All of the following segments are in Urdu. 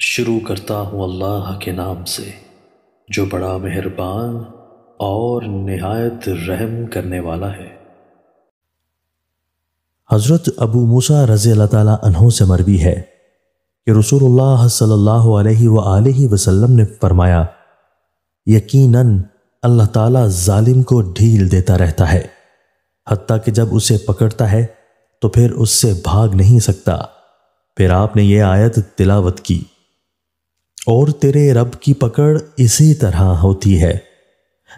شروع کرتا ہوں اللہ کے نام سے جو بڑا مہربان اور نہایت رحم کرنے والا ہے۔ حضرت ابو موسیٰ رضی اللہ تعالیٰ عنہ سے مروی ہے کہ رسول اللہ صلی اللہ علیہ وآلہ وسلم نے فرمایا، یقیناً اللہ تعالیٰ ظالم کو ڈھیل دیتا رہتا ہے حتیٰ کہ جب اسے پکڑتا ہے تو پھر اس سے بھاگ نہیں سکتا۔ پھر آپ نے یہ آیت تلاوت کی، اور تیرے رب کی پکڑ اسی طرح ہوتی ہے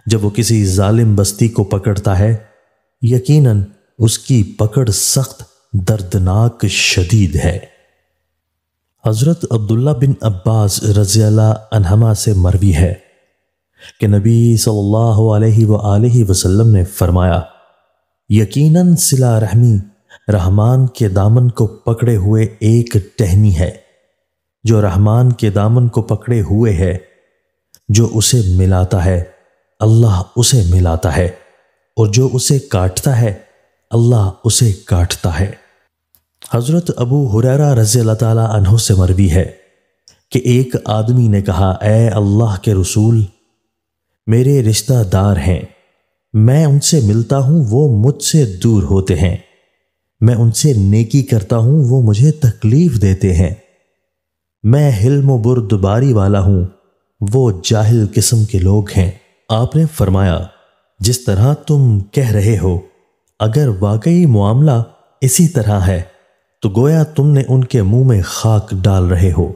جب وہ کسی ظالم بستی کو پکڑتا ہے، یقیناً اس کی پکڑ سخت دردناک شدید ہے۔ حضرت عبداللہ بن عباس رضی اللہ عنہما سے مروی ہے کہ نبی صلی اللہ علیہ وآلہ وسلم نے فرمایا، یقیناً صلہ رحمی رحمان کے دامن کو پکڑے ہوئے ایک ٹہنی ہے، جو رحمان کے دامن کو پکڑے ہوئے ہے، جو اسے ملاتا ہے اللہ اسے ملاتا ہے، اور جو اسے کاٹتا ہے اللہ اسے کاٹتا ہے۔ حضرت ابو ہریرہ رضی اللہ تعالیٰ عنہ سے مروی ہے کہ ایک آدمی نے کہا، اے اللہ کے رسول، میرے رشتہ دار ہیں، میں ان سے ملتا ہوں وہ مجھ سے دور ہوتے ہیں، میں ان سے نیکی کرتا ہوں وہ مجھے تکلیف دیتے ہیں، میں حلم و بردباری والا ہوں وہ جاہل قسم کے لوگ ہیں۔ آپ نے فرمایا، جس طرح تم کہہ رہے ہو اگر واقعی معاملہ اسی طرح ہے تو گویا تم نے ان کے منہ میں خاک ڈال رہے ہو،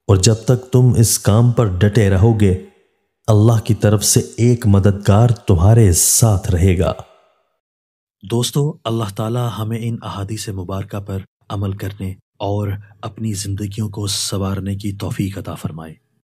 اور جب تک تم اس کام پر ڈٹے رہو گے اللہ کی طرف سے ایک مددگار تمہارے ساتھ رہے گا۔ دوستو، اللہ تعالی ہمیں ان احادیث مبارکہ پر عمل کرنے اور اپنی زندگیوں کو سنوارنے کی توفیق عطا فرمائے۔